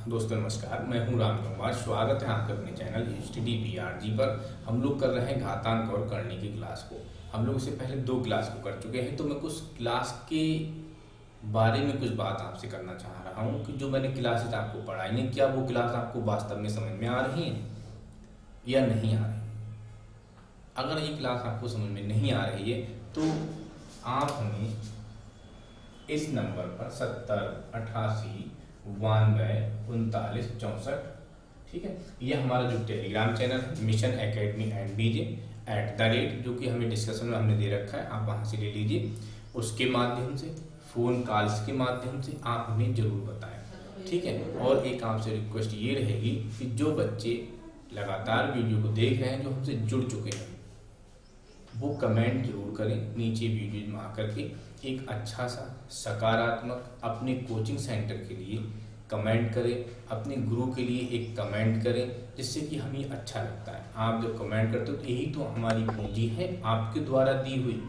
दोस्तों नमस्कार, मैं हूं राम कुमार। स्वागत है आपका अपने चैनल STD पर। हम लोग कर रहे हैं घातांक और करने की क्लास को। हम लोग इससे पहले 2 क्लास को कर चुके हैं, तो मैं कुछ क्लास के बारे में कुछ बात आपसे करना चाह रहा हूं कि जो मैंने क्लासेस आपको पढ़ाई हैं, क्या वो क्लास आपको वास्तव में समझ में आ रही हैं या नहीं आ रही। अगर ये क्लास आपको समझ में नहीं आ रही है तो आप हमें इस नंबर पर 70 88 92 39 64, ठीक है, ये हमारा जो टेलीग्राम चैनल है मिशन एकेडमी एंड BJ @ जो कि हमें डिस्कशन में हमने दे रखा है, आप वहाँ से ले लीजिए। उसके माध्यम से फ़ोन कॉल्स के माध्यम से आप हमें ज़रूर बताएं, ठीक है। और एक आपसे रिक्वेस्ट ये रहेगी कि जो बच्चे लगातार वीडियो को देख रहे हैं, जो हमसे जुड़ चुके हैं, वो कमेंट जरूर करें नीचे वीडियो में आकर के। एक अच्छा सा सकारात्मक अपने कोचिंग सेंटर के लिए कमेंट करें, अपने गुरु के लिए एक कमेंट करें, जिससे कि हमें अच्छा लगता है। आप जब कमेंट करते हो तो यही तो हमारी पूंजी है, आपके द्वारा दी हुई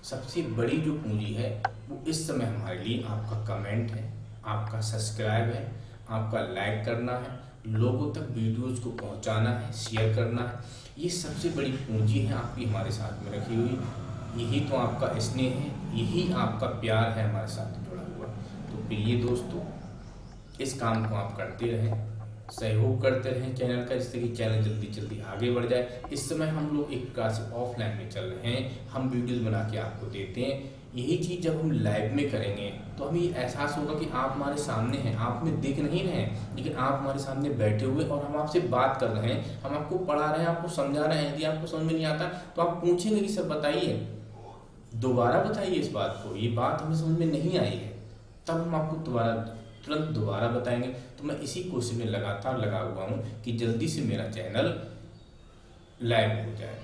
सबसे बड़ी जो पूंजी है वो इस समय हमारे लिए आपका कमेंट है, आपका सब्सक्राइब है, आपका लाइक करना है, लोगों तक वीडियोस को पहुंचाना है, शेयर करना है। ये सबसे बड़ी पूंजी है आपकी हमारे साथ में रखी हुई। यही तो आपका स्नेह है, यही आपका प्यार है हमारे साथ जुड़ा हुआ। तो प्रिय दोस्तों, इस काम को आप करते रहें, सहयोग करते रहें चैनल का, जिससे कि चैनल जल्दी जल्दी आगे बढ़ जाए। इस समय हम लोग एक क्लास ऑफलाइन में चल रहे हैं, हम वीडियोज़ बना के आपको देते हैं। यही चीज़ जब हम लाइव में करेंगे तो हमें ये एहसास होगा कि आप हमारे सामने हैं, आप में दिख नहीं रहे हैं, लेकिन आप हमारे सामने बैठे हुए और हम आपसे बात कर रहे हैं, हम आपको पढ़ा रहे हैं, आपको समझा रहे हैं। यदि आपको समझ में नहीं आता तो आप पूछेंगे कि सर बताइए, दोबारा बताइए इस बात को, ये बात हमें समझ में नहीं आई है, तब हम आपको तुरंत दोबारा बताएंगे। तो मैं इसी कोशिश में लगातार लगा हुआ हूँ कि जल्दी से मेरा चैनल लाइव हो जाए।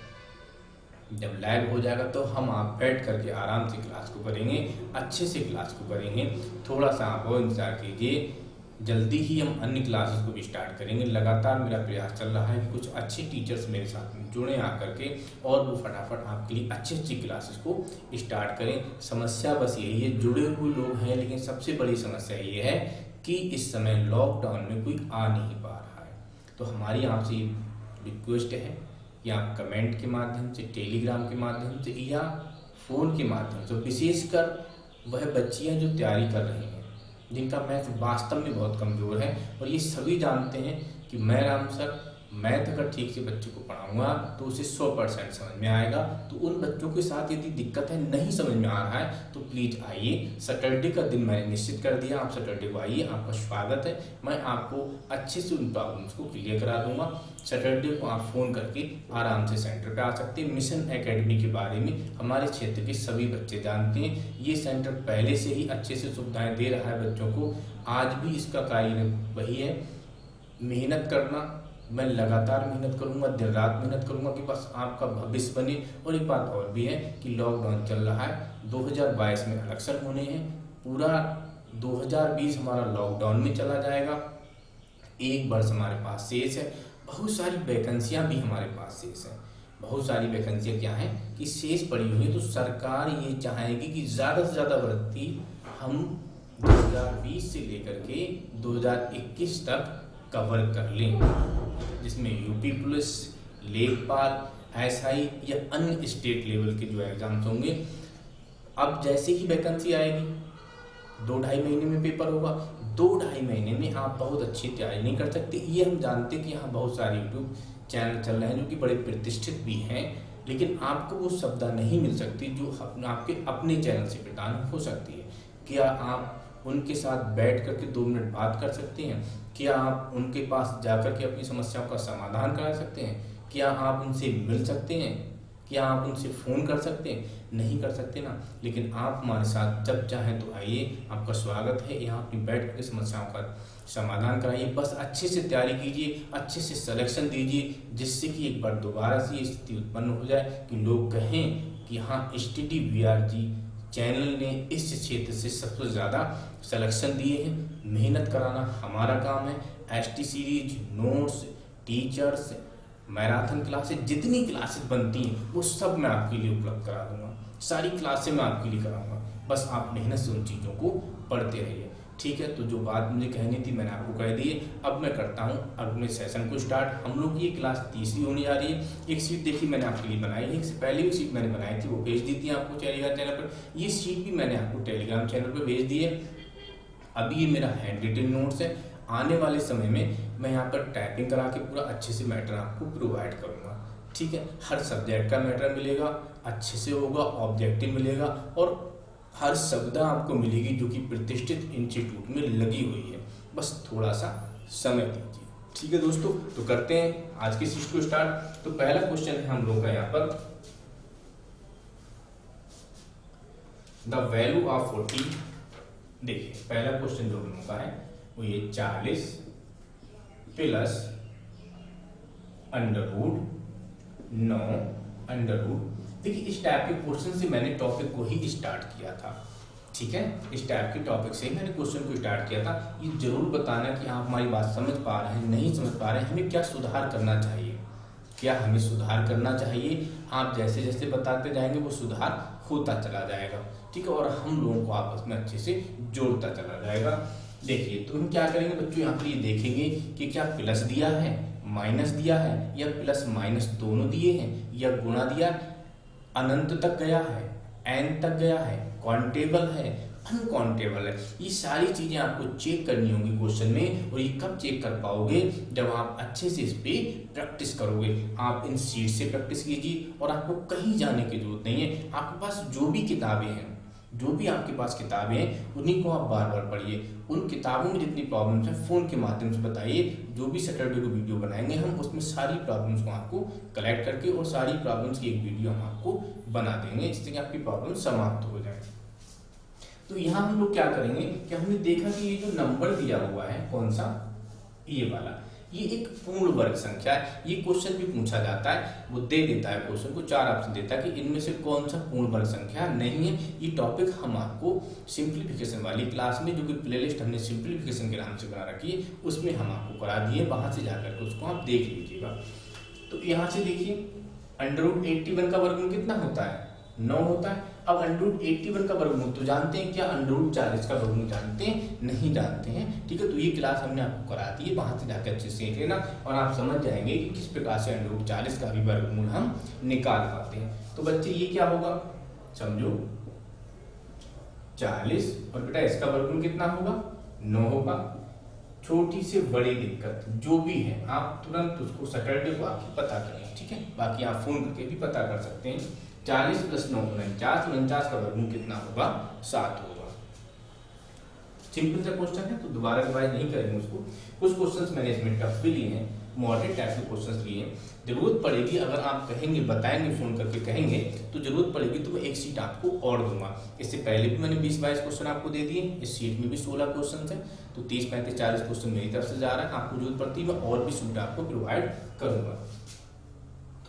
जब लाइव हो जाएगा तो हम आप बैठ करके आराम से क्लास को करेंगे, अच्छे से क्लास को करेंगे। थोड़ा सा आप और इंतजार कीजिए, जल्दी ही हम अन्य क्लासेस को भी स्टार्ट करेंगे। लगातार मेरा प्रयास चल रहा है कि कुछ अच्छे टीचर्स मेरे साथ में जुड़े आकर के, और वो फटाफट आपके लिए अच्छी अच्छी क्लासेस को स्टार्ट करें। समस्या बस यही है, जुड़े हुए लोग हैं, लेकिन सबसे बड़ी समस्या ये है कि इस समय लॉकडाउन में कोई आ नहीं पा रहा है। तो हमारी आपसे रिक्वेस्ट है कि आप कमेंट के माध्यम से, टेलीग्राम के माध्यम से या फ़ोन के माध्यम से, विशेषकर वह बच्चियां जो तैयारी कर रही हैं, जिनका मैथ वास्तव में बहुत कमज़ोर है, और ये सभी जानते हैं कि मैं राम सर मैथ अगर ठीक से बच्चे को पढ़ाऊंगा तो उसे 100% समझ में आएगा। तो उन बच्चों के साथ यदि दिक्कत है, नहीं समझ में आ रहा है, तो प्लीज़ आइए। सैटरडे का दिन मैंने निश्चित कर दिया, आप सैटरडे को आइए, आपका स्वागत है। मैं आपको अच्छे से उन प्रॉब्लम्स को क्लियर करा दूंगा। सैटरडे को आप फ़ोन करके आराम से सेंटर पे आ सकते हैं। मिशन एकेडमी के बारे में हमारे क्षेत्र के सभी बच्चे जानते हैं। ये सेंटर पहले से ही अच्छे से सुविधाएं दे रहा है बच्चों को। आज भी इसका कार्य वही है, मेहनत करना। मैं लगातार मेहनत करूंगा, दिन रात मेहनत करूंगा कि बस आपका भविष्य बने। और एक बात और भी है कि लॉकडाउन चल रहा है, 2022 में इलेक्शन होने हैं, पूरा 2020 हमारा लॉकडाउन में चला जाएगा। एक वर्ष हमारे पास शेष है, बहुत सारी वैकेंसियां भी हमारे पास शेष हैं। बहुत सारी वैकेंसियां क्या हैं कि शेष पड़ी हुई है, तो सरकार ये चाहेगी कि ज़्यादा से ज़्यादा भर्ती हम 2020 से लेकर के 2021 तक कवर कर लें, जिसमें यूपी पुलिस, लेखपाल, SI या अन्य स्टेट लेवल के जो एग्जाम्स होंगे। अब जैसे ही वैकेंसी आएगी, 2-2.5 महीने में पेपर होगा। 2-2.5 महीने में आप बहुत अच्छी तैयारी नहीं कर सकते। ये हम जानते कि यहाँ बहुत सारे यूट्यूब चैनल चल रहे हैं जो कि बड़े प्रतिष्ठित भी हैं, लेकिन आपको वो सुविधा नहीं मिल सकती जो आपके अपने चैनल से प्रदान हो सकती है। क्या आप उनके साथ बैठ करके 2 मिनट बात कर सकते हैं? क्या आप उनके पास जाकर के अपनी समस्याओं का समाधान करा सकते हैं? क्या आप उनसे मिल सकते हैं? क्या आप उनसे फ़ोन कर सकते हैं? नहीं कर सकते ना। लेकिन आप हमारे साथ जब चाहें तो आइए, आपका स्वागत है। यहाँ अपनी बैठ करके समस्याओं का समाधान कराइए। बस अच्छे से तैयारी कीजिए, अच्छे से सिलेक्शन दीजिए, जिससे कि एक बार दोबारा से ये स्थिति उत्पन्न हो जाए कि लोग कहें कि हाँ, STD चैनल ने इस क्षेत्र से सबसे ज़्यादा सिलेक्शन दिए हैं। मेहनत कराना हमारा काम है। ST series, notes, teachers, marathon classes, जितनी क्लासेस बनती हैं वो सब मैं आपके लिए उपलब्ध करा दूंगा। सारी क्लासें मैं आपके लिए कराऊंगा, बस आप मेहनत से उन चीज़ों को पढ़ते रहिए। ठीक है, तो जो बात मुझे कहनी थी मैंने आपको कह दी है। अब मैं करता हूँ अगले सेशन को स्टार्ट। हम लोग की ये क्लास तीसरी होने जा रही है। एक शीट देखिए मैंने आपके लिए बनाई है, इससे पहले भी शीट मैंने बनाई थी, वो भेज दी थी आपको टेलीग्राम चैनल पर। ये शीट भी मैंने आपको टेलीग्राम चैनल पर भेज दी है। अभी ये मेरा हैंड रिटन नोट्स है। आने वाले समय में मैं यहाँ पर टाइपिंग करा के पूरा अच्छे से मैटर आपको प्रोवाइड करूँगा। ठीक है, हर सब्जेक्ट का मैटर मिलेगा, अच्छे से होगा, ऑब्जेक्टिव मिलेगा और हर सुविधा आपको मिलेगी जो कि प्रतिष्ठित इंस्टीट्यूट में लगी हुई है। बस थोड़ा सा समय दीजिए। ठीक है दोस्तों, तो करते हैं आज की सीट को स्टार्ट। तो पहला क्वेश्चन है हम लोग का यहाँ पर, द वैल्यू ऑफ 40। देखिए पहला क्वेश्चन जो हम लोग का है वो ये 40 प्लस √9 देखिए इस टाइप के क्वेश्चन से मैंने टॉपिक को ही स्टार्ट किया था। ठीक है, इस टाइप के टॉपिक से मैंने क्वेश्चन को स्टार्ट किया था। ये जरूर बताना कि आप हमारी बात समझ पा रहे हैं, नहीं समझ पा रहे हैं, हमें क्या सुधार करना चाहिए, क्या हमें सुधार करना चाहिए। आप जैसे जैसे बताते जाएंगे वो सुधार होता चला जाएगा। ठीक है, और हम लोगों को आपस में अच्छे से जोड़ता चला जाएगा। देखिए तो हम क्या करेंगे बच्चों, यहाँ पर ये देखेंगे कि क्या प्लस दिया है, माइनस दिया है, या प्लस माइनस दोनों दिए हैं, या गुणा दिया, अनंत तक गया है, एन तक गया है, काउंटेबल है, अनकाउंटेबल है। ये सारी चीजें आपको चेक करनी होंगी क्वेश्चन में। और ये कब चेक कर पाओगे, जब आप अच्छे से इस पे प्रैक्टिस करोगे। आप इन सीट से प्रैक्टिस कीजिए और आपको कहीं जाने की जरूरत नहीं है। आपके पास जो भी किताबें हैं, जो भी आपके पास किताबें हैं, उन्हीं को आप बार बार पढ़िए। उन किताबों में जितनी प्रॉब्लम्स हैं फ़ोन के माध्यम से बताइए। जो भी सैटरडे को वीडियो बनाएंगे हम उसमें सारी प्रॉब्लम्स को आपको कलेक्ट करके और सारी प्रॉब्लम्स की एक वीडियो हम आपको बना देंगे, जिससे कि आपकी प्रॉब्लम समाप्त हो जाए। तो यहाँ हम लोग क्या करेंगे कि हमने देखा कि ये जो नंबर दिया हुआ है, कौन सा, ये वाला, ये एक पूर्ण वर्ग संख्या है। ये क्वेश्चन भी पूछा जाता है, वो दे देता है क्वेश्चन को, 4 ऑप्शन देता है कि इनमें से कौन सा पूर्ण वर्ग संख्या नहीं है। ये टॉपिक हम आपको सिंप्लीफिकेशन वाली क्लास में, जो कि प्लेलिस्ट हमने सिंप्लीफिकेशन के नाम से बना रखी है, उसमें हम आपको करा दिए। वहां से जाकर के उसको आप देख लीजिएगा। तो यहाँ से देखिए √81 का वर्गमूल कितना होता है, 9 होता है। अब √81 का वर्गमूल तो जानते हैं, क्या √40 का वर्गमूल जानते हैं, नहीं जानते हैं। ठीक है, तो ये क्लास हमने आपको करा दी है, वहां से जाकर अच्छे से सीख लेना और आप समझ जाएंगे कि किस प्रकार से √40 का भी वर्गमूल हम निकाल पाते हैं। तो बच्चे ये क्या होगा, समझो 40 और बेटा इसका वर्गमूल कितना होगा, 9 होगा। छोटी से बड़ी दिक्कत जो भी है आप तुरंत उसको सैटरडे को आके पता करें। ठीक है, बाकी आप फोन करके भी पता कर सकते हैं। 40 + 9 49, 49 का वर्गमूल कितना होगा, 7 होगा। सिंपल सा क्वेश्चन है, तो दोबारा रिवाइज नहीं करेंगे उसको। कुछ क्वेश्चंस मैंने इसमें टफ भी लिए हैं, मॉडरेट टाइप के क्वेश्चंस लिए हैं। जरूरत पड़ेगी, अगर आप कहेंगे, बताएंगे, फोन करके कहेंगे तो जरूरत पड़ेगी तो मैं एक सीट आपको और दूंगा। इससे पहले भी मैंने 20-22 क्वेश्चन आपको दे दिए, इस सीट में भी 16 क्वेश्चन है, तो 30, 35, 40 क्वेश्चन मेरी तरफ से जा रहा है। आपको जरूरत पड़ती है मैं और भी सीट आपको प्रोवाइड करूंगा।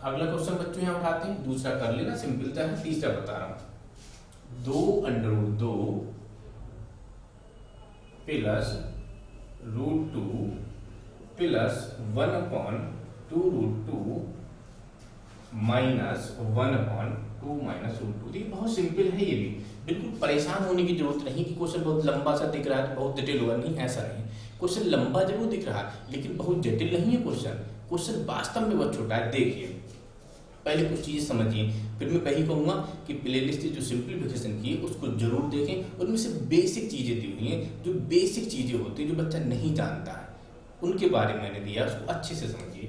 अगला क्वेश्चन बच्चों यहाँ उठाते हैं, दूसरा कर लेना, सिंपल था, तीसरा बता रहा हूं। 2√2 प्लस √2 प्लस 1/2√2 माइनस 1/2 माइनस √2। देखिए बहुत सिंपल है, ये भी बिल्कुल परेशान होने की जरूरत नहीं कि क्वेश्चन बहुत लंबा सा दिख रहा है तो बहुत जटिल होगा, नहीं, ऐसा नहीं। क्वेश्चन लंबा जरूर दिख रहा है लेकिन बहुत जटिल नहीं है क्वेश्चन। क्वेश्चन वास्तव में बहुत छोटा है। देखिए पहले कुछ चीज़ें समझिए, फिर मैं वही कहूँगा कि प्लेलिस्ट जो सिंप्लीफिकेशन की है उसको जरूर देखें। उनमें से बेसिक चीज़ें दी हुई हैं, जो बेसिक चीज़ें होती हैं जो बच्चा नहीं जानता है, उनके बारे में मैंने दिया, उसको अच्छे से समझिए।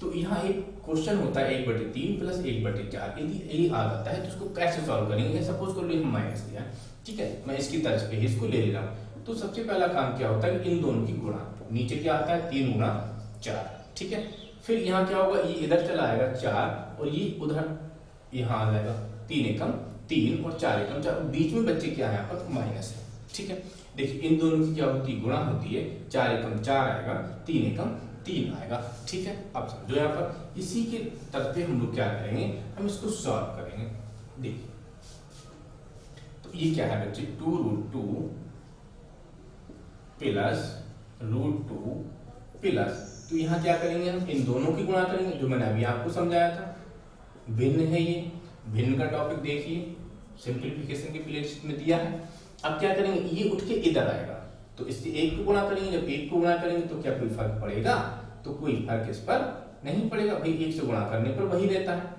तो यहाँ एक क्वेश्चन होता है 1/3 प्लस 1/4। यदि ये आ जाता है तो उसको कैसे सॉल्व करेंगे। सपोज कर लो हम माइनस दिया, ठीक है, मैं इसकी तरफ पे इसको ले रहा हूँ। तो सबसे पहला काम क्या होता है कि इन दोनों की गुणा, नीचे क्या आता है 3 × 4, ठीक है। फिर यहाँ क्या होगा, ये इधर चला आएगा 4 और ये उधर यहाँ आ जाएगा 3 एकम 3 और 4 एकम 4, बीच में बच्चे क्या है यहाँ पर माइनस है, ठीक है। देखिए इन दोनों की क्या होती है, गुणा होती है, 4 एकम 4 आएगा, 3 एकम 3 आएगा, ठीक है। अब समझो यहाँ पर इसी के तरफ पे हम लोग क्या करेंगे, हम इसको सॉल्व करेंगे। देखिए तो ये क्या है बच्चे, 2√2 प्लस √2 प्लस, तो यहाँ क्या करेंगे, हम इन दोनों की गुणा करेंगे, जो मैंने अभी आपको समझाया था। भिन्न है ये, भिन्न का टॉपिक देखिए सिंप्लीफिकेशन की प्लेलिस्ट में दिया है। अब क्या करेंगे, ये उठ के इधर आएगा, तो इससे एक को गुणा करेंगे, जब एक को गुणा करेंगे तो क्या कोई फर्क पड़ेगा? तो कोई फर्क इस पर नहीं पड़ेगा भाई, एक से गुणा करने पर वही रहता है,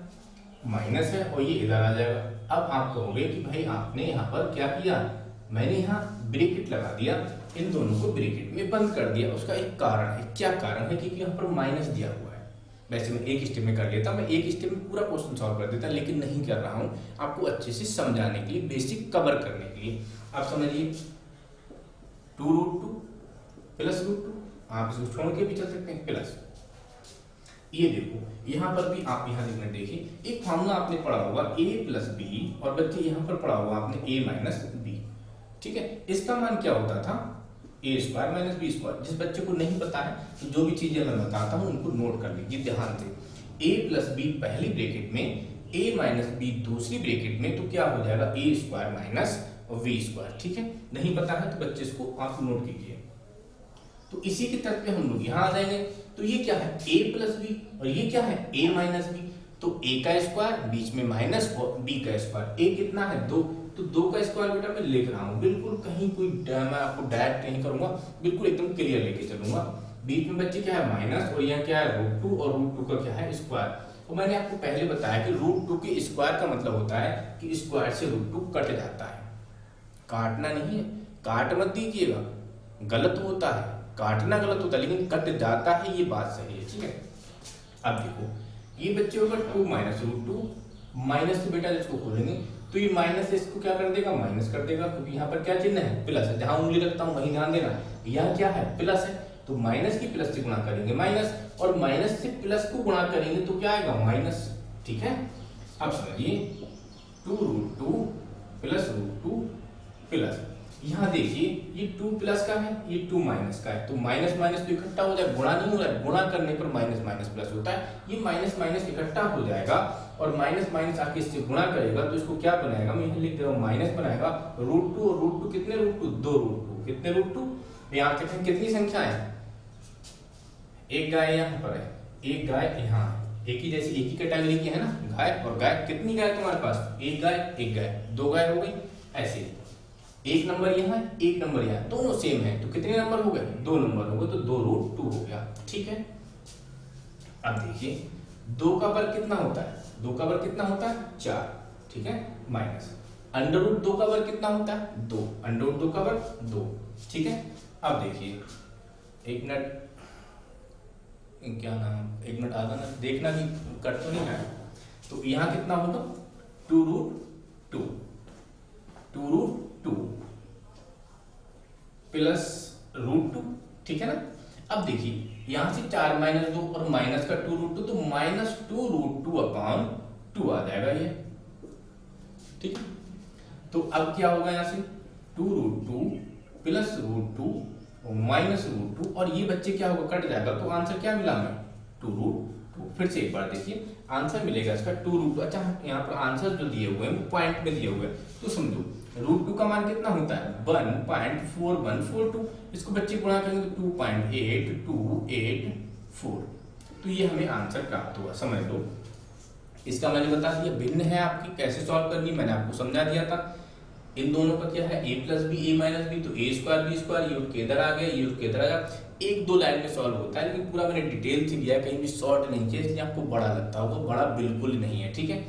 माइनस है और ये इधर आ जाएगा। अब आप कहोगे कि भाई आपने यहाँ पर क्या किया, मैंने यहाँ ब्रैकेट लगा दिया, इन दोनों को ब्रैकेट में बंद कर दिया। उसका एक कारण है, क्या कारण है? क्योंकि यहाँ पर माइनस दिया हुआ है। वैसे मैं एक स्टेप में कर लेता, मैं एक स्टेप में पूरा क्वेश्चन सॉल्व कर देता, लेकिन नहीं कर रहा हूँ, आपको अच्छे से समझाने के लिए, बेसिक कवर करने के लिए। आप समझिए 2√2 प्लस √2, आप इसको छोड़ के भी चल सकते हैं, प्लस ये देखो यहाँ पर भी आप यहाँ देखना, देखिए एक फार्मूला आपने पढ़ा होगा a प्लस बी, और बच्चे यहाँ पर पढ़ा होगा आपने a माइनस बी, ठीक है। इसका मान क्या होता था? a square minus B square. जिस बच्चे को नहीं पता है तो जो भी चीजें मैं बताता हूँ उनको नोट कर लीजिए ध्यान से। a प्लस बी पहली ब्रैकेट में, a माइनस बी दूसरी ब्रैकेट में, तो क्या हो जाएगा? a square minus V square, ठीक है। नहीं पता है तो बच्चे इसको आप नोट कीजिए। तो इसी के तर्क पे हम लोग यहाँ आ जाएंगे। तो ये क्या है? a प्लस बी, और ये क्या है? a minus B. तो a का स्क्वायर, बीच में माइनस, और b का स्क्वायर। a कितना है? 2, तो 2 का स्क्वायर बेटा मैं लिख रहा हूँ, बिल्कुल कहीं कोई मैं आपको डायरेक्ट नहीं करूंगा, बिल्कुल एकदम क्लियर लेके चलूंगा। बीच में बच्चे क्या है? माइनस, और यहाँ क्या है? √2, और √2 का क्या है? स्क्वायर। तो मैंने आपको पहले बताया कि √2 के स्क्वायर का मतलब होता है कि स्क्वायर से √2 कट जाता है, काटना नहीं है, काट मत दीजिएगा, गलत होता है, काटना गलत होता है, लेकिन कट जाता है, ये बात सही है, ठीक है। अब देखो ये बच्चे होगा 2 माइनस √2, माइनस से बेटा इसको खोलेंगे तो ये माइनस से इसको क्या कर देगा? माइनस कर देगा, क्योंकि यहाँ पर क्या चिन्ह है? प्लस है। जहां उंगली रखता हूं वहीं ध्यान देना, यहाँ क्या है? प्लस है। तो माइनस की प्लस से गुणा करेंगे माइनस, और माइनस से प्लस को गुणा करेंगे तो क्या आएगा? माइनस, ठीक है। अब समझिए 2√2 प्लस √2 प्लस, यहाँ देखिए ये 2 प्लस का है, ये 2 माइनस का है, तो माइनस माइनस तो इकट्ठा हो जाएगा, गुणा नहीं हो रहा है, गुणा करने पर माइनस माइनस प्लस होता है, ये माइनस माइनस इकट्ठा हो जाएगा, और माइनस माइनस आके इससे गुणा करेगा तो इसको क्या बनाएगा? मैं यहाँ लिख दे रहा हूँ, माइनस बनाएगा √2, और √2 कितने √2? 2 √2, कितने √2? यहाँ तक कितनी संख्या है? एक गाय यहाँ पर है, एक गाय यहाँ है, एक ही जैसी एक ही कैटेगरी की है ना गाय, और गाय कितनी गाय तुम्हारे पास? एक गाय, एक गाय, 2 गाय हो गई, ऐसे एक नंबर यहाँ है, एक नंबर यहाँ, दोनों सेम है, तो कितने नंबर हो गए? 2 नंबर हो गए, तो 2√2 हो गया, ठीक है। अब देखिए 2 का वर्ग कितना होता है? 2 का वर्ग कितना होता है? 4, ठीक है, माइनस √2 का वर्ग कितना होता है? 2, √2 का वर्ग 2, ठीक है। अब देखिए एक मिनट, क्या नाम, एक मिनट आधा ना देखना कि कट तो नहीं है। तो यहाँ कितना होगा? 2√2 प्लस √2, ठीक है ना। अब देखिए यहां से 4 माइनस 2 और माइनस का 2√2, तो माइनस 2√2/2 आ जाएगा ये, ठीक है। तो अब क्या होगा? यहाँ से 2√2 प्लस √2 और माइनस √2, और ये बच्चे क्या होगा? कट जाएगा, तो आंसर क्या मिला हमें? 2√2। फिर से एक बार देखिए आंसर मिलेगा इसका 2√2। अच्छा यहाँ पर आंसर जो दिए हुए हैं वो पॉइंट में दिए हुए हैं, तो समझो √2 का मान कितना होता है? 1.4142। इसको बच्चे गुणा करेंगे तो 2.8284, तो ये हमें आंसर प्राप्त हुआ, समझ लो। इसका मैंने बता दिया, भिन्न है आपकी, कैसे सॉल्व करनी मैंने आपको समझा दिया था। इन दोनों का क्या है? a plus B, a minus B, तो a स्क्वायर बी स्क्वायर, ये उठ के इधर आ गया, ये उठ के इधर आ गया। 1-2 लाइन में सॉल्व होता है, लेकिन पूरा मैंने डिटेल से दिया है, कहीं भी शॉर्ट नहीं किया, इसलिए आपको बड़ा लगता होगा, बड़ा बिल्कुल नहीं है, ठीक है।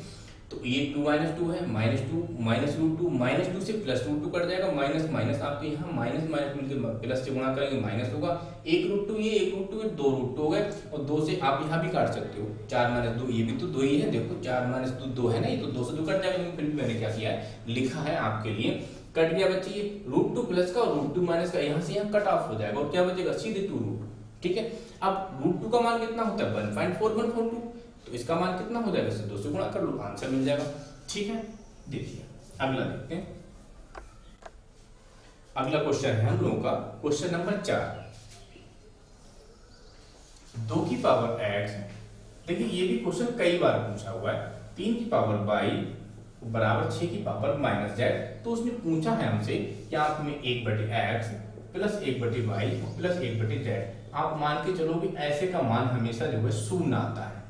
तो ये 2 माइनस 2 है, -2 माइनस √2, -2 से प्लस √2 कट जाएगा, माइनस माइनस आपके यहाँ माइनस माइनस मिलकर प्लस से गुणा करेंगे माइनस होगा, 1√2 ये 1√2 ये 2√2 हो गए, और 2 से आप यहाँ भी काट सकते हो, 4 माइनस 2 ये भी तो 2 ही है, देखो 4 माइनस 2 2 है ना, ये तो 2 से 2 कट जाएगा, लेकिन फिर भी मैंने क्या किया है, लिखा है आपके लिए, कट गया बच्चे ये √2 प्लस का और √2 माइनस का, यहाँ से यहाँ कट ऑफ हो जाएगा, और क्या बचेगा? सीधे 2√2, ठीक है। अब √2 का मान कितना होता है? 1.4142, तो इसका मान कितना हो जाएगा? इससे 2 से गुणा कर लो, आंसर मिल जाएगा, ठीक है। देखिए अगला देखते हैं। अगला क्वेश्चन है हम लोगों का क्वेश्चन नंबर 4, 2 की पावर x। देखिए ये भी क्वेश्चन कई बार पूछा हुआ है। 3 की पावर y बराबर 6 की पावर -z। तो उसने पूछा है हमसे कि आप में 1/x plus 1/y plus 1/z। आप मान के चलो भी ऐसे का मान हमेशा जो है शून्य आता है,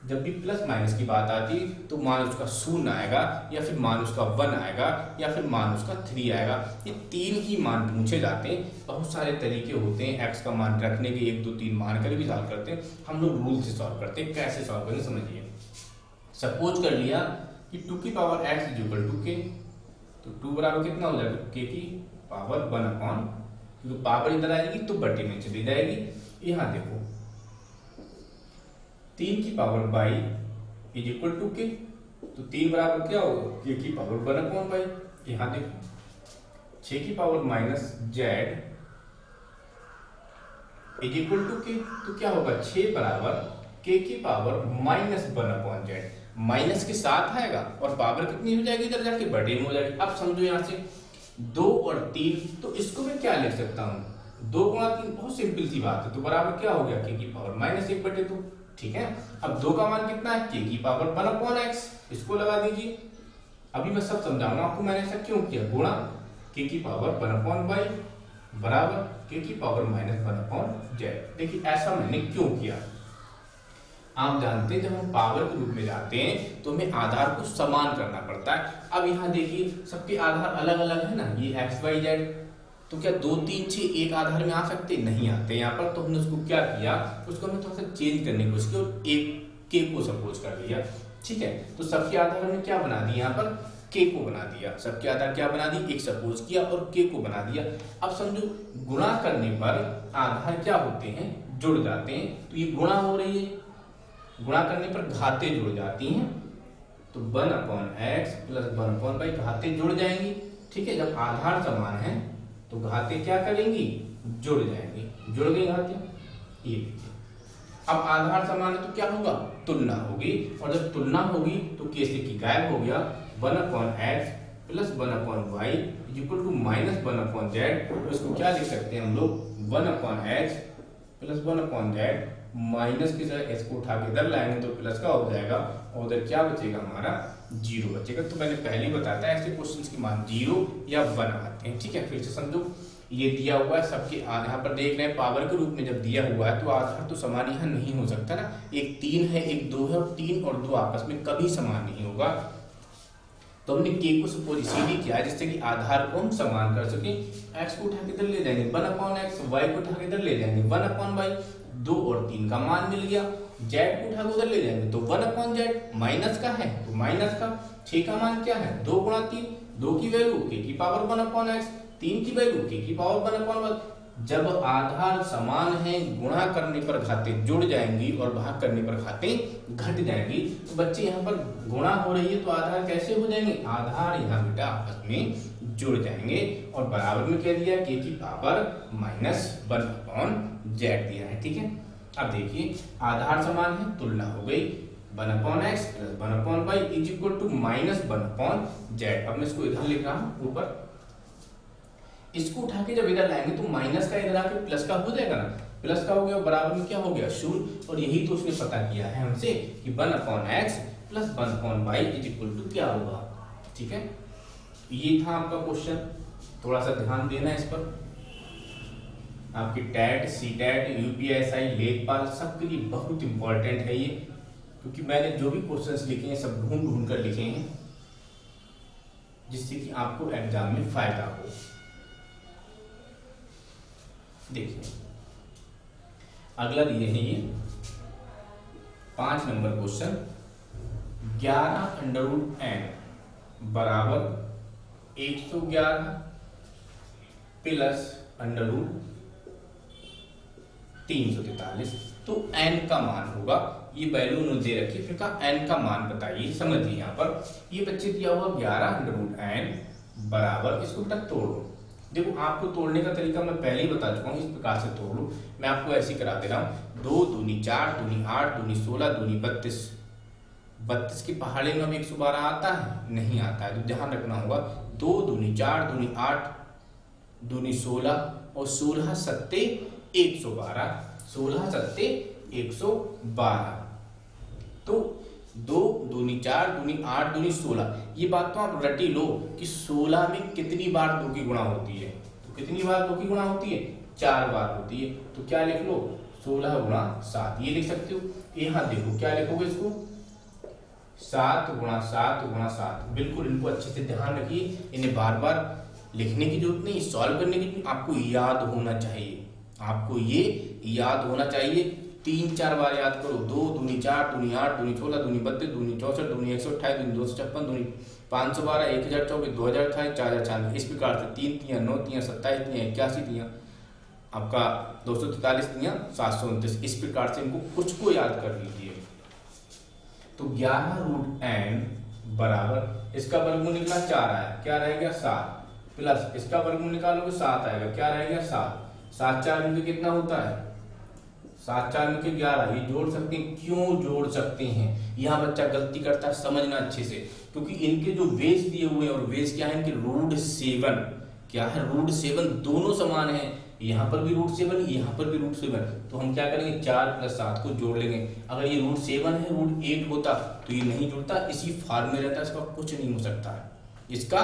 जब भी प्लस माइनस की बात आती तो मान उसका 0 आएगा, या फिर मान उसका 1 आएगा, या फिर मान उसका 3 आएगा। ये 3 ही मान पूछे जाते हैं। बहुत सारे तरीके होते हैं एक्स का मान रखने के, 1 2 3 मान कर भी सॉल्व करते हैं। हम लोग रूल से सॉल्व करते हैं। कैसे सॉल्व करें समझिए। सपोज कर लिया कि 2 की power x is equal to k, तो 2 बराबर कितना हो जाएगा, k की पावर 1 अपॉन, क्योंकि पावर इधर आएगी तो बटे में चली जाएगी। यहाँ देखो 3 की power Y is equal to K, तो 3 बराबर क्या होगा, k की पावर 1 अपॉन बाई। यहाँ देखो 6 की power minus Z is equal to K, तो क्या होगा 6 बराबर k की पावर माइनस 1 अपॉन जेड। माइनस के साथ आएगा और पावर कितनी हो जाएगी, इधर जाके बटे में हो जाएगी। अब समझो यहाँ से 2 और 3, तो इसको मैं क्या लिख सकता हूँ, 2 गुणा 3, बहुत सिंपल सी बात है। तो बराबर क्या हो गया, k की पावर माइनस 1 बटे 2। ठीक है, अब 2 का मान कितना है, k की पावर 1 अपॉन x, इसको लगा दीजिए। अभी मैं सब समझाऊंगा आपको मैंने ऐसा क्यों किया। गुणा k की पावर 1 अपॉन बाई बराबर k की पावर माइनस 1 अपॉन जेड। देखिए ऐसा मैंने क्यों किया। आप जानते हैं जब हम पावर के रूप में जाते हैं तो हमें आधार को समान करना पड़ता है। अब यहाँ देखिए सबके आधार अलग अलग है ना, ये एक्स वाई जेड, तो क्या 2 3 6 एक आधार में आ सकते, नहीं आते यहाँ पर। तो हमने उसको क्या किया, उसको हमने थोड़ा सा चेंज करने की कोशिश की और एक के को सपोज कर लिया। ठीक है, तो सबके आधार हमने क्या बना दिया, यहाँ पर के को बना दिया। सबके आधार क्या बना दी, एक सपोज किया और के को बना दिया। अब समझो गुणा करने पर आधार क्या होते हैं, जुड़ जाते हैं। तो ये गुणा हो रही है, गुणा करने पर घातें जुड़ जाती हैं, तो 1 upon x plus 1 upon y, घातें जुड़ जाएंगी। ठीक है, जब आधार समान है तो घातें क्या करेंगी, जुड़ जाएंगी। जुड़ गई घातें, ये देखिए। अब आधार समान है तो क्या होगा, तुलना होगी, और जब तुलना होगी तो कैसे की गायब हो गया। 1 upon x plus 1 upon Y is equal to minus 1 upon Z. तो इसको क्या लिख सकते हैं हम लोग, 1 upon x plus 1 upon Z, minus की जगह एस को उठा के इधर लाएंगे तो प्लस का हो जाएगा, और उधर क्या बचेगा हमारा, 0 बचेगा। तो मैंने पहले ही बताया था ऐसे क्वेश्चंस की मान 0 या 1 आते हैं। ठीक है, फिर से समझो, ये दिया हुआ है सबके यहाँ पर देख रहे हैं पावर के रूप में जब दिया हुआ है तो आधार तो समान यहाँ नहीं हो सकता ना। एक 3 है, एक 2 है, और 3 और 2 आपस में कभी समान नहीं होगा। तो हमने k को सपोज इसीलिए किया जिससे कि आधार को हम समान कर सके। x को उठा के इधर ले जाएंगे 1 अपॉन एक्स, y को उठा के इधर ले जाएंगे 1 अपॉन वाई, 2 और 3 का मान मिल गया। z को उठा के उधर ले जाएंगे तो 1 अपॉन जेड, माइनस का है तो माइनस का। 6 का मान क्या है, 2 गुणा 3, 2 की वैल्यू k की पावर 1 अपॉन एक्स, 3 की वैल्यू k की पावर 1 अपॉन वाई। जब आधार समान है, गुणा करने पर घातें जुड़ जाएंगी और भाग करने पर घातें घट जाएंगी। तो बच्चे यहाँ पर गुणा हो रही है तो आधार कैसे हो जाएंगे, आधार यहाँ बेटा आपस में जुड़ जाएंगे। और बराबर में क्या दिया, k की पावर माइनस 1 अपॉन जेड दिया है। ठीक है, अब देखिए आधार समान है, तुलना हो गई, 1 upon x plus 1 upon Y is equal to minus 1 upon Z. अब मैं इसको इधर लिख रहा हूँ ऊपर, इसको उठा के जब इधर लाएंगे तो माइनस का इधर आके प्लस का हो जाएगा ना, प्लस का हो गया, बराबर में क्या हो गया, 0। और यही तो उसने पता किया है हमसे कि 1 upon x plus 1 upon Y is equal to क्या होगा। ठीक है, ये था आपका क्वेश्चन, थोड़ा सा ध्यान देना इस पर। आपकी टैट, सी टैट, यूपीएसआई, लेखपाल सबके लिए बहुत इंपॉर्टेंट है ये, क्योंकि मैंने जो भी क्वेश्चंस लिखे हैं सब ढूंढ ढूंढ कर लिखे हैं जिससे कि आपको एग्जाम में फायदा हो। देखिए अगला दिए हैं ये 5 number question, 11 under root n बराबर 111 प्लस अंडर रूट 343। तो n का मान होगा, ये वैल्यू उन्होंने दे रखी, फिर का n का मान बताइए। समझिए यहाँ पर ये बच्चे दिया हुआ 11 अंडर रूट n बराबर, इसको बेटा तोड़ो। देखो आपको तोड़ने का तरीका मैं पहले ही बता चुका हूँ, इस प्रकार से तोड़ लो। मैं आपको ऐसे ही करा दे रहा हूँ, 2 दूनी 4 दूनी 8 दूनी 16 दूनी 32। 32 के पहाड़े में हमें 112 आता है, नहीं आता है, तो ध्यान रखना होगा 2 दूनी 4 दूनी 8 दूनी 16 और 16 सत्ते 112, 16 सत्ते 112। तो 2 दूनी 4 दूनी 8 दूनी 16, ये बात तो आप रटी लो कि 16 में कितनी बार 2 की गुणा होती है। तो कितनी बार 2 की गुणा होती है, 4 बार होती है। तो क्या लिख लो 16 गुणा 7 ये लिख सकते हो। यहाँ देखो क्या लिखोगे इसको 7 गुणा 7 गुणा 7। बिल्कुल इनको अच्छे से ध्यान रखिए, इन्हें बार बार लिखने की जरूरत नहीं, सॉल्व करने की, आपको याद होना चाहिए, आपको ये याद होना चाहिए। 3-4 बार याद करो। 2 दूनी 4 दूनी 8 दूनी 16 दूनी 32 दूनी 64 दूनी 128 दूनी 256 दूनी 512 1024 2028 4096 इस प्रकार से 3 3 9 3 27 3 81 3 आपका 243 3 729 इस प्रकार से इनको कुछ को याद कर लीजिए। तो 11 रूट n बराबर इसका वर्गमूल निकला 4 आया, क्या रहेगा 7 प्लस इसका वर्गमूल निकालोगे 7 आएगा, क्या रहेगा 7 7 4 मिलकर कितना होता है 7 4 मिलकर 11। ये जोड़ सकते हैं, क्यों जोड़ सकते हैं, यहाँ बच्चा गलती करता है, समझना अच्छे से, क्योंकि इनके जो बेस दिए हुए हैं और बेस क्या है इनके रूट 7 क्या है रूट 7 दोनों समान है, यहाँ पर भी रूट 7 यहाँ पर भी रूट 7, तो हम क्या करेंगे 4 + 7 को जोड़ लेंगे। अगर ये रूट 7 है रूट 8 होता तो ये नहीं जुड़ता, इसी फॉर्म में रहता, इसका कुछ नहीं हो सकता है, इसका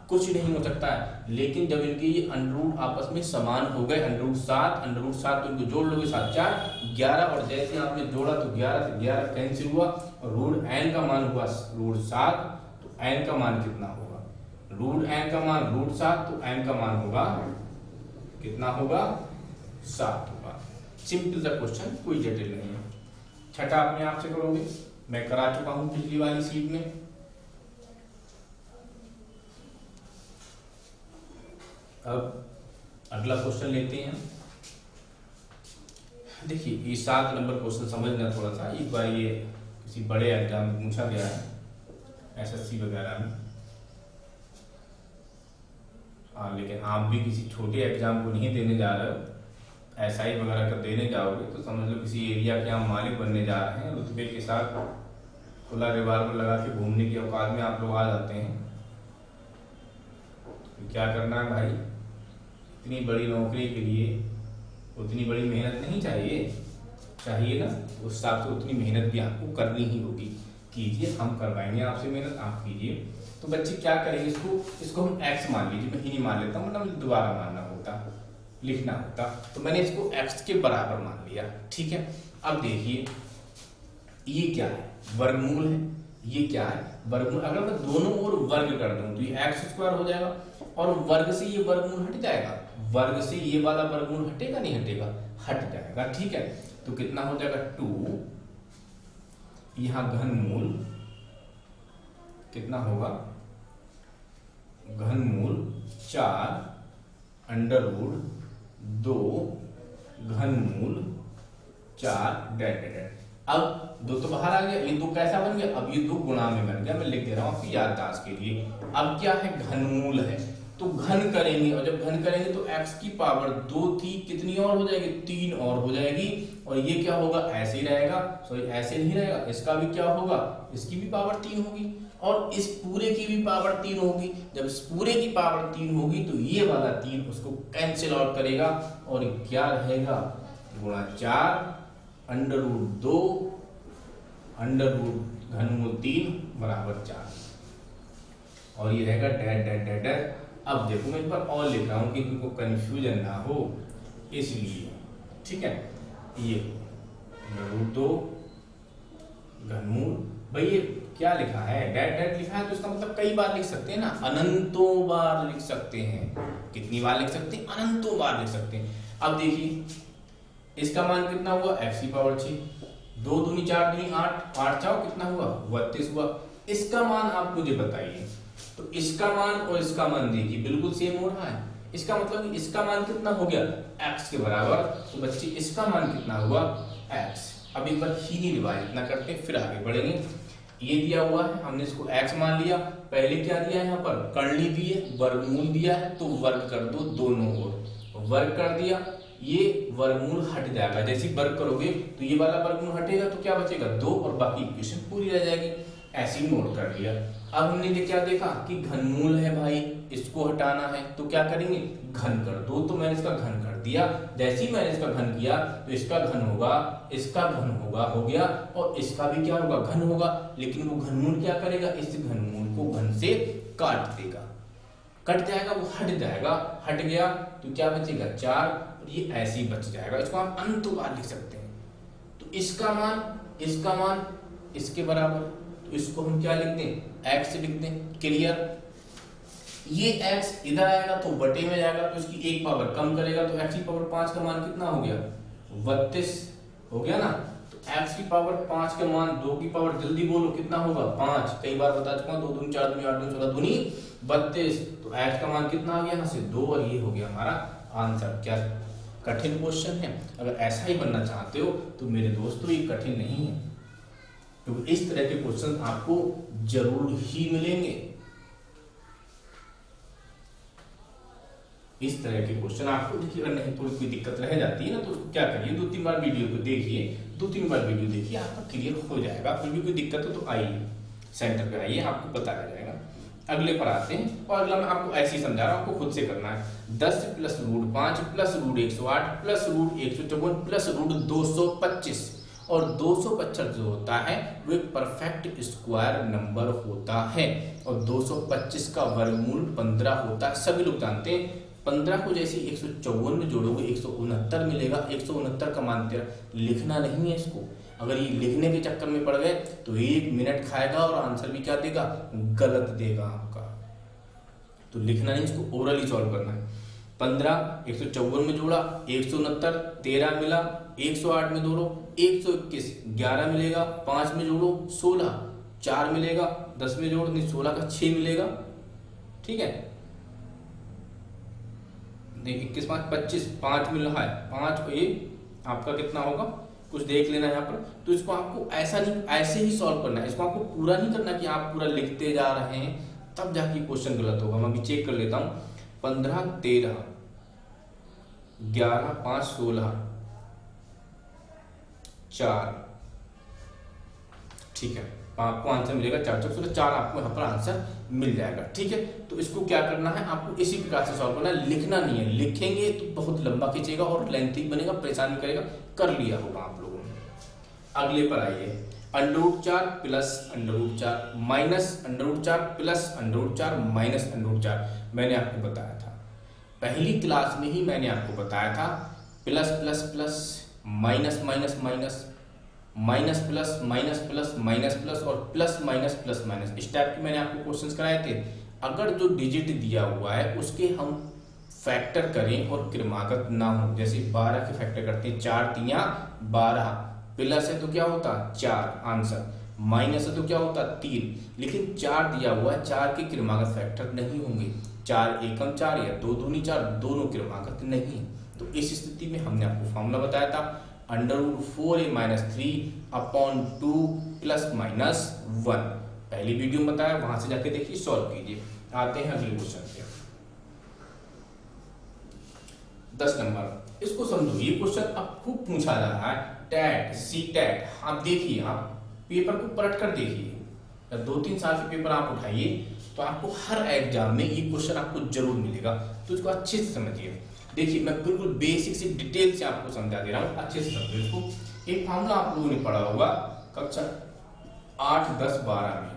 कुछ नहीं हो सकता है। लेकिन जब इनके ये अंडर आपस में समान हो गए अंडर 7 तो इनको जोड़ लोगे 7 4 11 और जैसे आपने जोड़ा तो 11 से 11 कैंसिल हुआ और रूट n का मान हुआ रूट 7, तो n का मान कितना होगा रूट n का मान रूट 7, तो n का मान होगा कितना होगा 7 होगा। सिंपल सा क्वेश्चन, कोई जटिल नहीं है। छठा अपने आप से करोगे, मैं करा चुका हूं पिछली वाली सीट में। अब अगला क्वेश्चन लेते हैं। देखिए ये 7 नंबर क्वेश्चन समझना थोड़ा सा, एक बार ये किसी बड़े एग्जाम में पूछा गया है एसएससी वगैरह में, लेकिन आप भी किसी छोटे एग्जाम को नहीं देने जा रहे हो, एसआई वगैरह का देने जाओगे तो समझ लो किसी एरिया के आप मालिक बनने जा रहे हैं, रुतबे के साथ खुला रिवाल्वर लगा के घूमने की औकात में आप लोग आ जाते हैं। तो क्या करना है भाई, इतनी बड़ी नौकरी के लिए उतनी बड़ी मेहनत नहीं चाहिए ना, उस हिसाब से उतनी मेहनत भी आपको करनी ही होगी। कीजिए, हम करवाएंगे आपसे मेहनत, आप कीजिए। तो बच्चे क्या करेंगे, इसको हम x मान लीजिए, मैं ही नहीं मान लेता, मतलब दोबारा मानना होता, लिखना होता, तो मैंने इसको x के बराबर मान लिया, ठीक है। अब देखिए ये क्या है, वर्गमूल है, ये क्या है वर्गमूल। अगर मैं दोनों ओर वर्ग कर दूं तो ये x² हो जाएगा और वर्ग से ये वर्गमूल हट जाएगा, वर्ग से ये वाला वर्गमूल हटेगा नहीं हटेगा, हट जाएगा, ठीक है। तो कितना हो जाएगा 2, यहां घनमूल कितना होगा, घनमूल 4 अंडर रूट 2 घनमूल 4 डैट डैट। अब 2 तो बाहर आ गया, ये 2 कैसा बन गया, अब ये 2 गुणा में बन गया, मैं लिख दे रहा हूं आपकी याददाश्त के लिए। अब क्या है, घनमूल है तो घन करेंगे, और जब घन करेंगे तो x की पावर 2 थी, कितनी और हो जाएगी 3 और हो जाएगी, और ये क्या होगा ऐसे ही रहेगा, सॉरी ऐसे नहीं रहेगा, इसका भी क्या होगा, इसकी भी पावर 3 होगी और इस पूरे की भी पावर 3 होगी। जब इस पूरे की पावर 3 होगी तो ये वाला 3 उसको कैंसिल आउट करेगा और क्या रहेगा गुणा 4 अंडर रूट 2 अंडर रूट घनमूल 3 बराबर 4, और ये रहेगा डैट डैट डैट डैट। अब देखो मैं एक बार और लिख रहा हूं कि तुमको कंफ्यूजन ना हो इसलिए, ठीक है। ये रूट 2 घनमूल, भाई ये क्या लिखा है, डैट डैट लिखा है तो इसका मतलब कई बार लिख सकते हैं ना, अनंतों बार लिख सकते हैं। कितनी बार लिख सकते हैं, अनंतों बार लिख सकते हैं। अब देखिए इसका मान कितना हुआ x की पावर 6, 2 दूनी 4 दूनी 8 8 चाओ कितना हुआ 32 हुआ। इसका मान आप मुझे बताइए, तो इसका मान और इसका मान देखिए बिल्कुल सेम हो रहा है, इसका मतलब इसका मान कितना हो गया x के बराबर, तो बच्चे इसका मान कितना हुआ x। अब एक बार ही नहीं रिवाइज इतना करते फिर आगे बढ़ेंगे। ये दिया हुआ है, हमने इसको x मान लिया, पहले क्या दिया है यहाँ पर कर्णी दी है, वर्गमूल दिया है, तो वर्ग कर दो दोनों ओर, वर्ग कर दिया, ये वर्गमूल हट जाएगा, जैसे वर्ग करोगे तो ये वाला वर्गमूल हटेगा तो क्या बचेगा 2 और बाकी इक्वेशन पूरी रह जाएगी, ऐसे ही नोट कर लिया। अब हमने क्या देखा कि घनमूल है भाई, इसको हटाना है तो क्या करेंगे घन कर दो, तो मैंने इसका घन कर दिया, जैसे ही मैंने इसका घन किया तो इसका घन होगा, इसका घन होगा, हो गया, और इसका भी क्या होगा घन होगा, लेकिन वो घनमूल क्या करेगा, इस घनमूल को घन से काट देगा, कट जाएगा, वो हट जाएगा, हट गया तो क्या बचेगा 4 और ये ऐसे ही बच जाएगा। इसको आप अनंत बार लिख सकते हैं। तो इसका मान इसके बराबर, तो इसको हम क्या लिख दें, x लिख दें। क्लियर। ये x इधर आएगा तो बटे में जाएगा, तो इसकी एक पावर कम करेगा, तो x की पावर 5 का मान कितना हो गया, 32 हो गया ना। तो x की पावर 5 का मान 2 की पावर जल्दी बोलो कितना होगा, 5। कई बार बता चुका हूं, 2 दूनी 4 दूनी 8 दूनी 16 दूनी 32। तो x का मान कितना आ गया यहाँ से 2, और ये हो गया हमारा आंसर। क्या कठिन क्वेश्चन है? अगर ऐसा ही बनना चाहते हो तो मेरे दोस्तों ये कठिन नहीं है, क्योंकि इस तरह के क्वेश्चन आपको जरूर ही मिलेंगे। इस तरह के क्वेश्चन आपको देखिए, अगर नहीं थोड़ी कोई दिक्कत रह जाती है ना, तो उसको क्या करिए, 2-3 बार वीडियो को देखिए, 2-3 बार वीडियो देखिए, आपका क्लियर हो जाएगा। फिर भी कोई दिक्कत हो तो आइए सेंटर पे आइए, आपको बताया जाएगा। अगले पर आते हैं, और अगला मैं आपको ऐसे ही समझा रहा हूँ, आपको खुद से करना है। 10 + √5 + √108 + √154 + √225, और 225 जो होता है वो एक परफेक्ट स्क्वायर नंबर होता है, और 225 का वर्गमूल 15 होता है। सभी लोग जानते हैं 15 को जैसे 154 में जोड़ोगे 169 मिलेगा। 169 का मान तेरा लिखना नहीं है इसको। अगर ये लिखने के चक्कर में पड़ गए तो 1 मिनट खाएगा और आंसर भी क्या देगा, गलत देगा आपका। तो लिखना नहीं, इसको ओरली सॉल्व करना है। 15 154 में जोड़ा 169, 13 मिला, 108 में जोड़ो 121, 11 मिलेगा, 5 में जोड़ो 16, 4 मिलेगा, 10 में जोड़ो नहीं 16 का 6 मिलेगा। ठीक है, नहीं 21 5 25, 5 मिल रहा है, 5 को ये आपका कितना होगा, कुछ देख लेना है यहाँ पर। तो इसको आपको ऐसा नहीं, ऐसे ही सॉल्व करना है। इसको आपको पूरा नहीं करना कि आप पूरा लिखते जा रहे हैं तब जाके क्वेश्चन गलत होगा। मैं अभी चेक कर लेता हूँ। 15 13 11 5 16 4, ठीक है, आपको आंसर मिलेगा 4 4 16, 4 आपको यहाँ पर आंसर मिल जाएगा। ठीक है, तो इसको क्या करना है, आपको इसी प्रकार से सॉल्व करना है, लिखना नहीं है। लिखेंगे तो बहुत लंबा खींचेगा और लेंथी बनेगा, परेशान करेगा। कर लिया होगा आप लोगों ने। अगले पर आइए, √4 + √4 माइनस √4 + √4 माइनस √4। मैंने आपको बताया था पहली क्लास में ही, मैंने आपको बताया था plus plus plus, minus minus minus, minus plus minus plus, minus plus और प्लस माइनस प्लस माइनस, इस टाइप के मैंने आपको क्वेश्चंस कराए थे। अगर जो डिजिट दिया हुआ है उसके हम फैक्टर करें और क्रमागत ना हो, जैसे 12 के फैक्टर करते हैं, 4 3 12, प्लस है तो क्या होता 4 आंसर, माइनस है तो क्या होता 3, लेकिन 4 दिया हुआ है, 4 के क्रमागत फैक्टर नहीं होंगे। 4 एकम 4 या 2 दूनी 4, दोनों क्रमागत नहीं। तो इस स्थिति में हमने आपको फॉर्मूला बताया था √4a-3/2 ±1। पहली वीडियो में बताया, वहां से जाके देखिए, सॉल्व कीजिए। आते हैं अगले क्वेश्चन पे, 10 नंबर। इसको समझो, ये क्वेश्चन अब खूब पूछा जा रहा है, टैट सी टैट। आप देखिए, आप पेपर को पलट कर देखिए, 2-3 साल के पेपर आप उठाइए तो आपको हर एग्जाम में ये क्वेश्चन आपको जरूर मिलेगा। तो इसको अच्छे से समझिए। देखिए, मैं बिल्कुल बेसिक से डिटेल से आपको समझा दे रहा हूँ, अच्छे से समझो इसको। एक फार्मूला आप लोगों ने पढ़ा होगा कक्षा 8 10 12 में,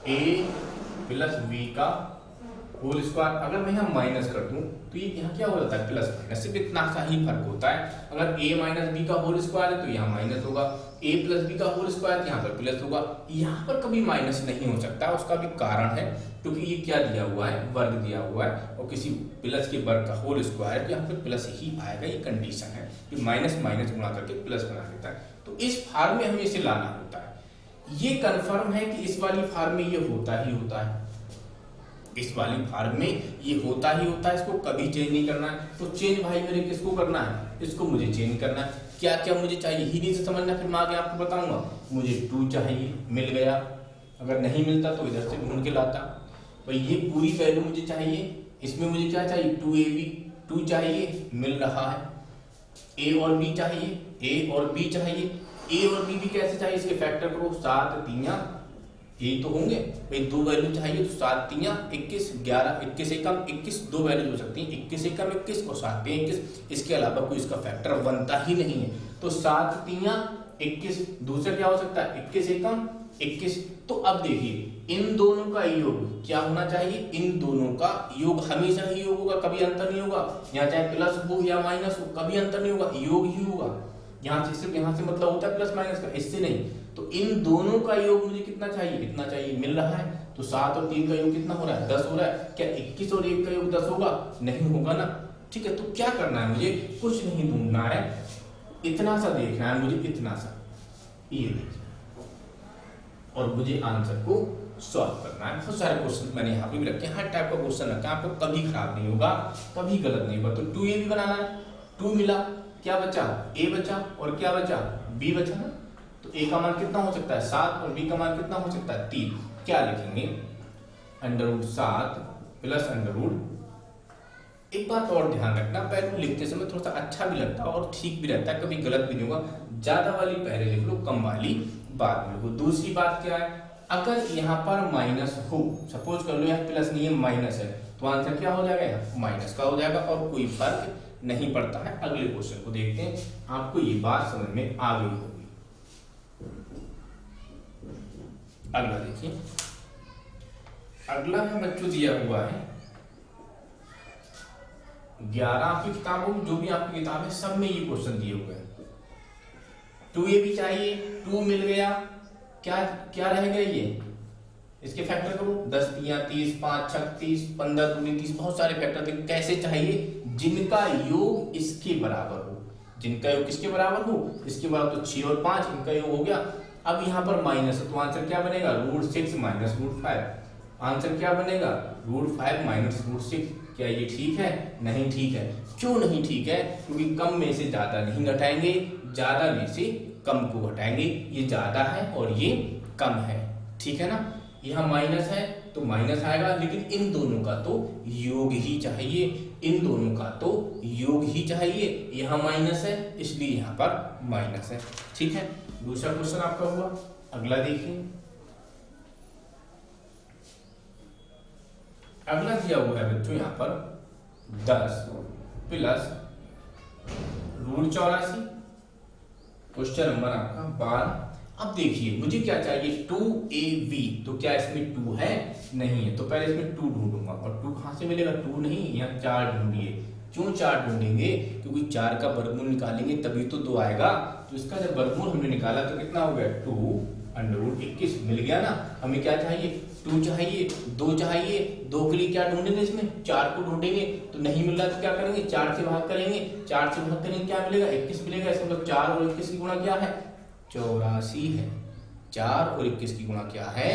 a + b का होल स्क्वायर। अगर मैं यहाँ माइनस कर दूं तो ये यहाँ क्या हो जाता है, प्लस माइनस, सिर्फ इतना सा ही फर्क होता है। अगर a - b का होल स्क्वायर है तो यहाँ माइनस होगा, a + b का होल स्क्वायर यहाँ पर प्लस होगा। यहाँ पर कभी माइनस नहीं हो सकता, उसका भी कारण है, क्योंकि ये क्या दिया हुआ है, वर्ग दिया हुआ है, और किसी प्लस के वर्ग का होल स्क्वायर तो यहाँ पर प्लस ही आएगा। ये कंडीशन है कि माइनस माइनस गुणा करके प्लस बना देता है। तो इस फार्म में हमें इसे लाना होता है। ये कंफर्म है कि इस वाली फार्म में ये होता ही होता है, इस वाली फार्म में ये होता ही होता है, इसको कभी चेंज नहीं करना है। तो चेंज भाई मेरे किसको करना है, इसको मुझे चेंज करना है। क्या क्या मुझे चाहिए, ही से समझना, फिर मैं आगे आपको बताऊंगा। मुझे 2 चाहिए, मिल गया। अगर नहीं मिलता तो इधर से ढूंढ के लाता। भाई ये पूरी वैल्यू मुझे चाहिए, इसमें मुझे क्या चाहिए, 2ab 2 चाहिए, मिल रहा है। a और b चाहिए, a और b चाहिए, a और b भी कैसे चाहिए, इसके फैक्टर करो, 7 3 ये तो होंगे भाई, 2 वैल्यू चाहिए तो 7 3 21, 11 21 एकम 21, 2 वैल्यू हो सकती है, 21 एकम 21 और 7 3 21। इसके अलावा कोई इसका फैक्टर बनता ही नहीं है। तो 7 3 21, दूसरा क्या हो सकता है 21 एकम 21। तो अब देखिए इन दोनों का योग क्या होना चाहिए, इन दोनों का योग हमेशा ही योग होगा, कभी अंतर नहीं होगा। यहाँ चाहे प्लस हो या माइनस हो, कभी अंतर नहीं होगा, योग ही होगा। यहाँ से सिर्फ यहाँ से मतलब होता है प्लस माइनस का, इससे नहीं। तो इन दोनों का योग मुझे कितना चाहिए, इतना चाहिए, मिल रहा है। तो 7 और 3 का योग कितना हो रहा है, 10 हो रहा है। क्या 21 और 1 का योग 10 होगा, नहीं होगा ना। ठीक है, तो क्या करना है मुझे, कुछ नहीं ढूंढना है, इतना सा देखना है मुझे, इतना सा, ये देखिए, और मुझे आंसर को सॉल्व करना है। बहुत सारे क्वेश्चन मैंने यहाँ पे भी रखे हैं, हर टाइप का क्वेश्चन रखा है, आपको कभी खराब नहीं होगा, कभी गलत नहीं होगा। तो 2a भी बनाना है, 2 मिला, क्या बचा, a बचा, और क्या बचा, b बचा ना। तो a का मान कितना हो सकता है 7, और b का मान कितना हो सकता है 3। क्या लिखेंगे, √7 प्लस √। एक बात और ध्यान रखना, पहले लिखते समय थोड़ा सा अच्छा भी लगता है और ठीक भी रहता है, कभी गलत भी नहीं होगा। ज्यादा वाली पहले लिख लो, कम वाली बाद में लिखो। दूसरी बात क्या है, अगर यहाँ पर माइनस हो, सपोज कर लो यहाँ प्लस नहीं है माइनस है, तो आंसर क्या हो जाएगा, माइनस का हो जाएगा, और कोई फर्क नहीं पड़ता है। अगले क्वेश्चन को देखते हैं, आपको ये बात समझ में आ गई होगी। अगला देखिए, अगला है बच्चों दिया हुआ है 11 आपकी किताबों में, जो भी आपकी किताब है सब में ये क्वेश्चन दिए हुए हैं। 2a भी चाहिए, 2 मिल गया, क्या क्या रह गया ये, इसके फैक्टर करो, 10 तिया 30, 5 छक 30, 15 दूनी 30, बहुत सारे फैक्टर थे। कैसे चाहिए, जिनका योग इसके बराबर हो, जिनका योग किसके बराबर हो, इसके बराबर। तो 6 और 5 इनका योग हो गया। अब यहाँ पर माइनस है, तो आंसर क्या बनेगा, √6 माइनस √5। आंसर क्या बनेगा, √5 माइनस √6। क्या ये ठीक है, नहीं ठीक है। क्यों नहीं ठीक है, क्योंकि कम में से ज्यादा नहीं घटाएंगे, ज्यादा में से कम को घटाएंगे। ये ज्यादा है और ये कम है, ठीक है ना। यहाँ माइनस है तो माइनस आएगा, लेकिन इन दोनों का तो योग ही चाहिए, इन दोनों का तो योग ही चाहिए। यहाँ माइनस है इसलिए यहाँ पर माइनस है, ठीक है। दूसरा क्वेश्चन आपका हुआ, अगला देखिए। अगला दिया हुआ है बच्चों यहाँ पर 10 प्लस √84, क्वेश्चन नंबर आपका 12। अब देखिए मुझे क्या चाहिए, 2ab, तो क्या इसमें 2 है, नहीं है, तो पहले इसमें 2 ढूंढूंगा, और 2 कहां से मिलेगा, 2 नहीं, यहाँ 4 ढूंढिए। क्यों 4 ढूंढेंगे, क्योंकि 4 का वर्गमूल निकालेंगे तभी तो 2 आएगा। तो इसका जब वर्गमूल हमने निकाला तो कितना हो गया, 2√21 मिल गया ना। हमें क्या चाहिए, 2 चाहिए, 2 चाहिए, 2 के लिए क्या ढूंढेंगे, इसमें 4 को ढूंढेंगे। तो नहीं मिल रहा तो क्या करेंगे, 4 से भाग करेंगे, 4 से भाग करेंगे क्या मिलेगा, 21 मिलेगा। इसका मतलब 4 और 21 की गुणा क्या है, 84 है। 4 और 21 की गुणा क्या है,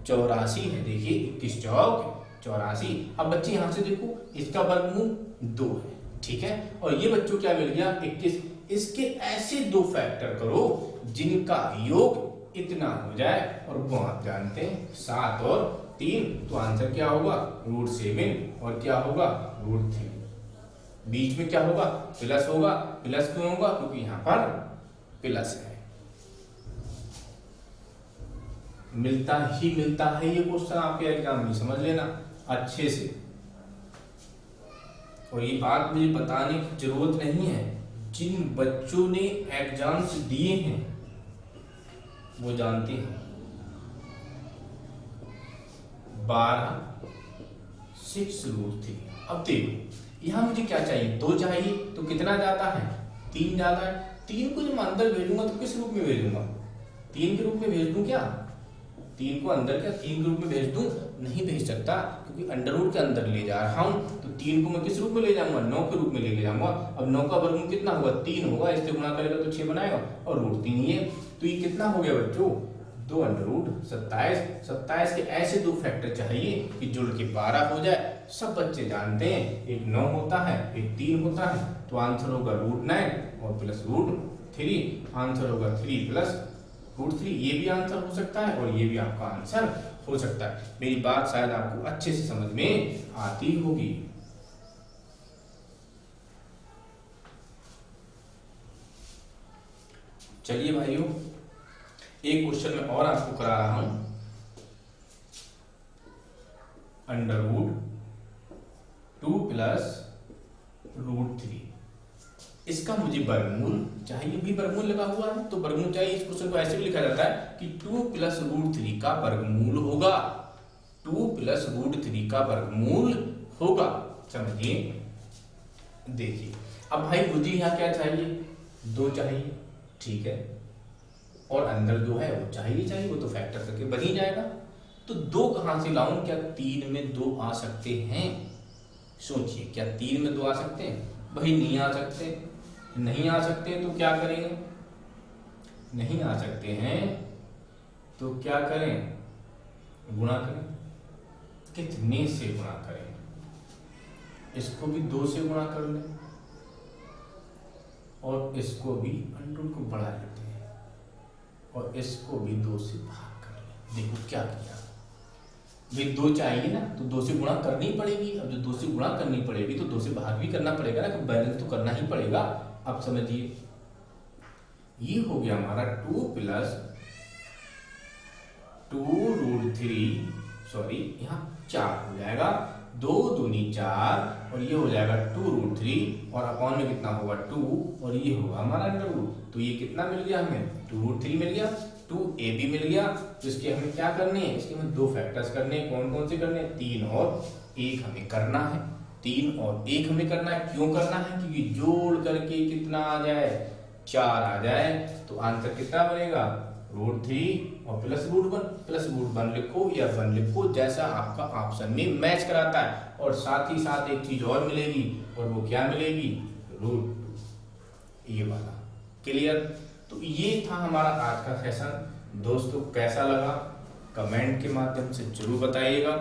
84 है। देखिए 21 चौक 84। अब बच्चे यहाँ से देखो, इसका वर्गमूल 2 है, ठीक है। और ये बच्चों क्या मिल गया, 21। इसके ऐसे 2 फैक्टर करो जिनका योग इतना हो जाए, और वो आप जानते हैं 7 और 3, तो आंसर क्या होगा, √7, और क्या होगा, √3। बीच में क्या होगा, प्लस होगा। प्लस क्यों होगा, क्योंकि यहाँ पर प्लस है। मिलता ही मिलता है ये क्वेश्चन आपके एग्जाम में, समझ लेना अच्छे से। और ये बात मुझे बताने की जरूरत नहीं है, जिन बच्चों ने एग्जाम्स दिए हैं वो जानते हैं। 12 6 √3। अब देखो यहाँ मुझे क्या चाहिए, 2 चाहिए, तो कितना जाता है, 3 जाता है। 3 को जब मैं अंदर भेजूंगा तो किस रूप में भेजूंगा, 3 के रूप में भेज दूं क्या, 3 को अंदर क्या 3 के रूप में भेज दूं, नहीं भेज सकता, क्योंकि अंडर के अंदर ले जा रहा हूं। तो 3 को मैं किस रूप में ले जाऊंगा, 9 के रूप में ले जाऊंगा। अब 9 का वर्गमूल कितना होगा, 3 होगा, इससे गुणा करेगा तो 6 बनाएगा, और √3 ही है। तो ये कितना हो गया बच्चों, 2 √27। 27 के ऐसे 2 फैक्टर चाहिए कि जुड़ के 12 हो जाए। सब बच्चे जानते हैं, एक 9 होता है, एक 3 होता है। तो आंसर होगा √9 और प्लस √3। आंसर होगा 3 प्लस √3। ये भी आंसर हो सकता है, और ये भी आपका आंसर हो सकता है। मेरी बात शायद आपको अच्छे से समझ में आती होगी। चलिए भाइयों, एक क्वेश्चन में और आपको करा रहा हूं, √2 प्लस √3। इसका मुझे वर्गमूल चाहिए, भी वर्गमूल लगा हुआ है तो वर्गमूल चाहिए। इस क्वेश्चन को ऐसे भी लिखा जाता है कि 2 प्लस √3 का वर्गमूल होगा। 2 प्लस रूट 3 का वर्गमूल होगा। समझिए, देखिए अब भाई मुझे यहाँ क्या चाहिए, 2 चाहिए, ठीक है, और अंदर जो है वो चाहिए, वो तो फैक्टर करके बन ही जाएगा। तो 2 कहाँ से लाऊं, क्या 3 में 2 आ सकते हैं? सोचिए, क्या 3 में 2 आ सकते हैं? भाई नहीं आ सकते। नहीं आ सकते हैं तो क्या करेंगे? नहीं आ सकते हैं तो क्या करें? गुणा करें। कितने से गुणा करें? इसको भी 2 से गुणा कर लें और इसको भी अंडर को बढ़ा लेते हैं और इसको भी 2 से भाग कर लें। देखो क्या किया, भाई 2 चाहिए ना, तो 2 से गुणा करनी पड़ेगी। अब जो 2 से गुणा करनी पड़ेगी तो 2 से भाग भी करना पड़ेगा ना, तो बैलेंस तो करना ही पड़ेगा। अब समझिए, ये हो गया हमारा 2 प्लस 2 रूट 3, सॉरी यहाँ 4 हो जाएगा, 2 दूनी 4 और ये हो जाएगा 2 रूट 3 और अपॉन में कितना होगा 2 और ये होगा हमारा अंडर रूट। तो ये कितना मिल गया हमें? 2 रूट 3 मिल गया, 2ab मिल गया। तो इसके हमें क्या करने हैं? इसके हमें 2 फैक्टर्स करने हैं। कौन कौन से करने हैं? 3 और 1 हमें करना है। 3 और 1 हमें करना है। क्यों करना है? क्योंकि जोड़ करके कितना आ जाए, 4 आ जाए तो आंसर कितना बनेगा? रूट 3 और प्लस रूट 1। प्लस रूट 1 लिखो या 1 लिखो, जैसा आपका ऑप्शन में मैच कराता है। और साथ ही साथ एक चीज और मिलेगी, और वो क्या मिलेगी? रूट 2, ये वाला। क्लियर? तो ये था हमारा आज का सेशन। दोस्तों कैसा लगा कमेंट के माध्यम से जरूर बताइएगा,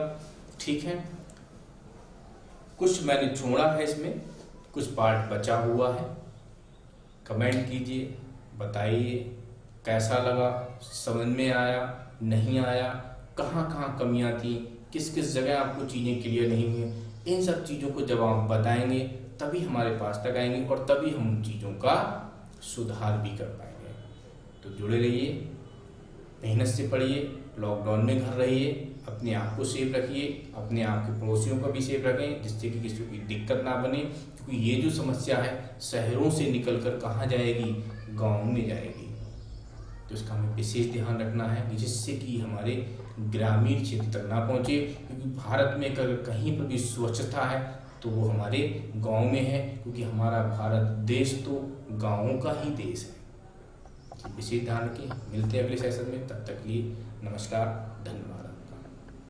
ठीक है। कुछ मैंने छोड़ा है इसमें, कुछ पार्ट बचा हुआ है। कमेंट कीजिए, बताइए कैसा लगा, समझ में आया नहीं आया, कहाँ कहाँ कमियां थी, किस किस जगह आपको चीज़ें क्लियर नहीं हुई। इन सब चीज़ों को जब आप बताएंगे तभी हमारे पास तक आएंगे और तभी हम उन चीज़ों का सुधार भी कर पाएंगे। तो जुड़े रहिए, मेहनत से पढ़िए, लॉकडाउन में घर रहिए, अपने आप को सेफ रखिए, अपने आप के पड़ोसियों को भी सेफ रखें, जिससे कि किसी की दिक्कत ना बने। क्योंकि ये जो समस्या है शहरों से निकल कर कहाँ जाएगी? गाँव में जाएगी। तो इसका हमें विशेष ध्यान रखना है जिससे कि हमारे ग्रामीण क्षेत्र तक ना पहुँचे। क्योंकि भारत में अगर कहीं पर भी स्वच्छता है तो वो हमारे गांव में है, क्योंकि हमारा भारत देश तो गांवों का ही देश है। विशेष ध्यान रखें। मिलते हैं अगले सेशन में, तब तक के लिए नमस्कार, धन्यवाद।